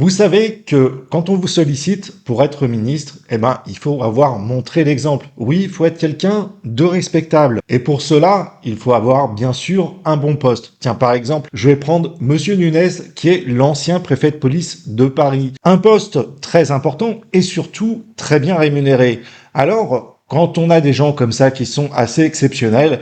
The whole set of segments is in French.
Vous savez que quand on vous sollicite pour être ministre, il faut avoir montré l'exemple. Oui, il faut être quelqu'un de respectable. Et pour cela, il faut avoir bien sûr un bon poste. Tiens, par exemple, je vais prendre Monsieur Nunez, qui est l'ancien préfet de police de Paris. Un poste très important et surtout très bien rémunéré. Alors, quand on a des gens comme ça qui sont assez exceptionnels,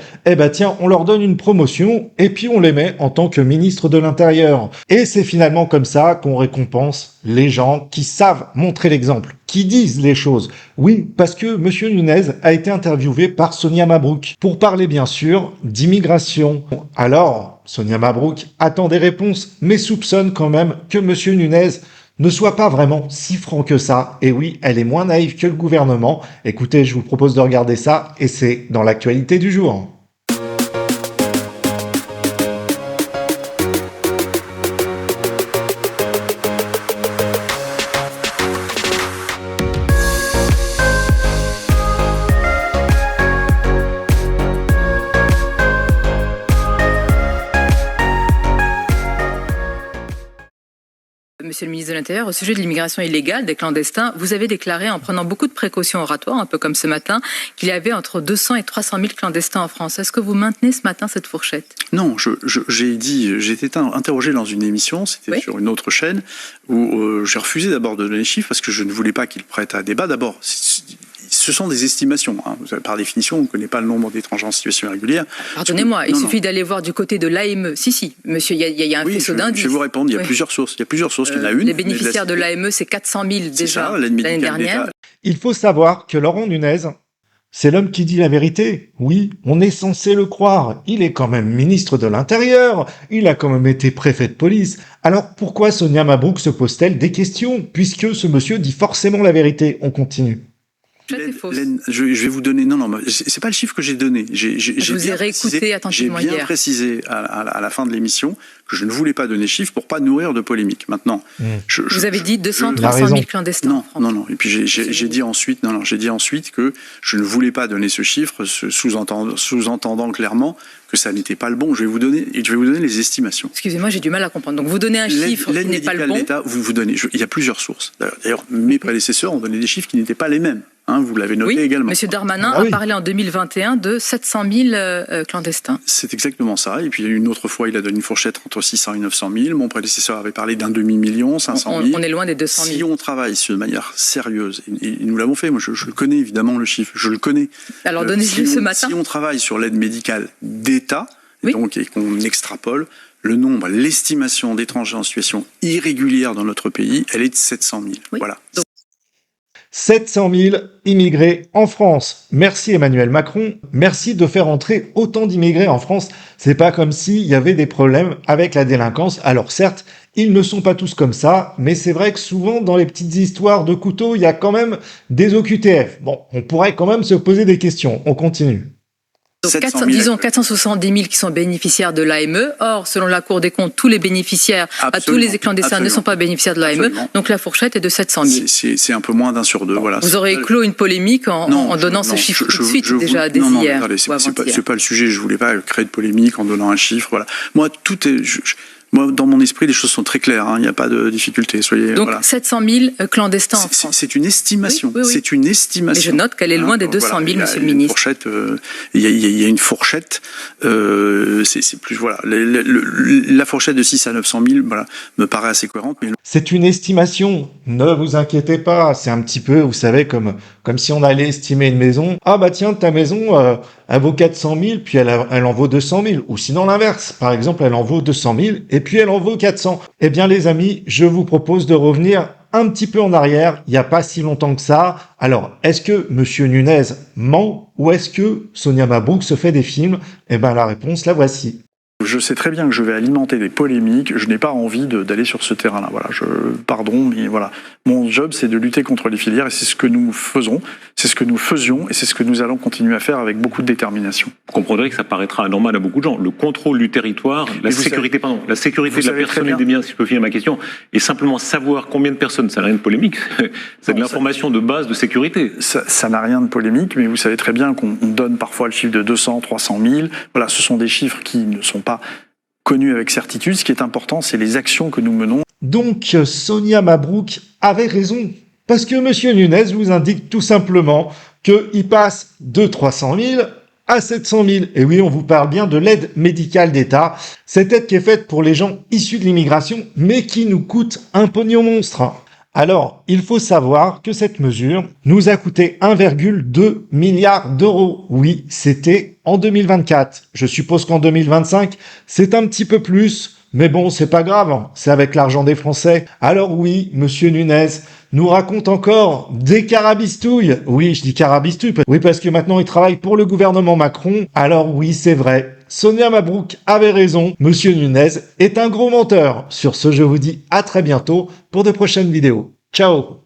tiens, on leur donne une promotion et puis on les met en tant que ministre de l'Intérieur. Et c'est finalement comme ça qu'on récompense les gens qui savent montrer l'exemple, qui disent les choses. Oui, parce que Monsieur Nunez a été interviewé par Sonia Mabrouk pour parler bien sûr d'immigration. Alors, Sonia Mabrouk attend des réponses, mais soupçonne quand même que Monsieur Nunez ne soit pas vraiment si franc que ça. Et oui, elle est moins naïve que le gouvernement. Écoutez, je vous propose de regarder ça, et c'est dans l'actualité du jour. Monsieur le ministre de l'Intérieur, au sujet de l'immigration illégale des clandestins, vous avez déclaré, en prenant beaucoup de précautions oratoires, un peu comme ce matin, qu'il y avait entre 200 et 300 000 clandestins en France. Est-ce que vous maintenez ce matin cette fourchette? Non, j'ai été interrogé dans une émission, c'était sur une autre chaîne, où j'ai refusé d'abord de donner les chiffres parce que je ne voulais pas qu'ils prêtent à débat. D'abord, ce sont des estimations. Hein. Par définition, on ne connaît pas le nombre d'étrangers en situation irrégulière. Pardonnez-moi, il suffit d'aller voir du côté de l'AME. Si, monsieur, il y a un faisceau d'indices. Je vais vous répondre, il y a plusieurs sources. Il y a plusieurs sources, il y en a une. Les bénéficiaires de l'AME, c'est 400 000 déjà l'année dernière. Il faut savoir que Laurent Nunez, c'est l'homme qui dit la vérité. Oui, on est censé le croire. Il est quand même ministre de l'Intérieur. Il a quand même été préfet de police. Alors pourquoi Sonia Mabrouk se pose-t-elle des questions, puisque ce monsieur dit forcément la vérité? On continue. Je vais vous donner... Non, c'est pas le chiffre que j'ai donné. Je vous ai réécouté attentivement hier. J'ai bien précisé à la fin de l'émission que je ne voulais pas donner chiffre pour pas nourrir de polémique. Maintenant, vous avez dit 200-300 000 clandestins en France. Non. Et puis j'ai dit ensuite que je ne voulais pas donner ce chiffre, sous-entendant clairement que ça n'était pas le bon. Je vais vous donner les estimations. Excusez-moi, j'ai du mal à comprendre. Donc vous donnez un chiffre qui n'est pas le bon. Vous donnez. Il y a plusieurs sources. D'ailleurs, mes prédécesseurs ont donné des chiffres qui n'étaient pas les mêmes. Hein, vous l'avez noté également. Monsieur Darmanin a parlé en 2021 de 700 000 clandestins. C'est exactement ça. Et puis une autre fois, il a donné une fourchette entre 600 et 900 000. Mon prédécesseur avait parlé d'un demi-million, 500 000. On est loin des 200 000. Si on travaille de manière sérieuse, et nous l'avons fait, moi je le connais évidemment le chiffre, je le connais. Alors donnez-le ce matin. Si on travaille sur l'aide médicale d'État, et qu'on extrapole, le nombre, l'estimation d'étrangers en situation irrégulière dans notre pays, elle est de 700 000. Voilà. 700 000 immigrés en France. Merci Emmanuel Macron. Merci de faire entrer autant d'immigrés en France. C'est pas comme s'il y avait des problèmes avec la délinquance. Alors certes, ils ne sont pas tous comme ça, mais c'est vrai que souvent dans les petites histoires de couteaux, il y a quand même des OQTF. Bon, on pourrait quand même se poser des questions. On continue. Donc 470 000 qui sont bénéficiaires de l'AME. Or, selon la Cour des comptes, tous les bénéficiaires, tous les clandestins ne sont pas bénéficiaires de l'AME. Donc la fourchette est de 700 000. C'est un peu moins d'un sur deux. Voilà. Vous aurez clos une polémique en donnant ce chiffre tout de suite, déjà dès hier. C'est pas le sujet. Je voulais pas créer de polémique en donnant un chiffre. Voilà. Moi, moi, dans mon esprit, les choses sont très claires. Il n'y a pas de difficulté. Donc 700 000 clandestins en France. C'est une estimation. C'est une estimation. Mais je note qu'elle est loin des 200 000, monsieur le ministre. Il y a une fourchette. C'est plus la fourchette de 6 à 900 000 me paraît assez cohérente. Mais... C'est une estimation. Ne vous inquiétez pas. C'est un petit peu, vous savez, comme si on allait estimer une maison. Ah bah tiens, ta maison, elle vaut 400 000, puis elle en vaut 200 000. Ou sinon l'inverse. Par exemple, elle en vaut 200 000, et puis elle en vaut 400. Eh bien les amis, je vous propose de revenir un petit peu en arrière, il n'y a pas si longtemps que ça. Alors, est-ce que Monsieur Nunez ment ou est-ce que Sonia Mabrouk se fait des films? Eh bien la réponse, la voici. Je sais très bien que je vais alimenter des polémiques. Je n'ai pas envie d'aller sur ce terrain-là. Voilà, pardon, mais voilà. Mon job, c'est de lutter contre les filières et c'est ce que nous faisons, c'est ce que nous faisions et c'est ce que nous allons continuer à faire avec beaucoup de détermination. Vous comprendrez que ça paraîtra anormal à beaucoup de gens. Le contrôle du territoire, la sécurité de la personne et des biens, si je peux finir ma question, et simplement savoir combien de personnes, ça n'a rien de polémique. C'est de l'information de base de sécurité. Ça n'a rien de polémique, mais vous savez très bien qu'on donne parfois le chiffre de 200, 300 000. Voilà, ce sont des chiffres qui ne sont pas connus avec certitude. Ce qui est important, c'est les actions que nous menons. Donc, Sonia Mabrouk avait raison. Parce que Monsieur Nunez vous indique tout simplement qu'il passe de 300 000 à 700 000. Et oui, on vous parle bien de l'aide médicale d'État. Cette aide qui est faite pour les gens issus de l'immigration, mais qui nous coûte un pognon monstre. Alors, il faut savoir que cette mesure nous a coûté 1,2 milliard d'euros. Oui, c'était en 2024. Je suppose qu'en 2025, c'est un petit peu plus. Mais bon, c'est pas grave, c'est avec l'argent des Français. Alors oui, Monsieur Nunez nous raconte encore des carabistouilles. Oui, je dis carabistouilles. Oui, parce que maintenant, il travaille pour le gouvernement Macron. Alors oui, c'est vrai. Sonia Mabrouk avait raison. Monsieur Nunez est un gros menteur. Sur ce, je vous dis à très bientôt pour de prochaines vidéos. Ciao!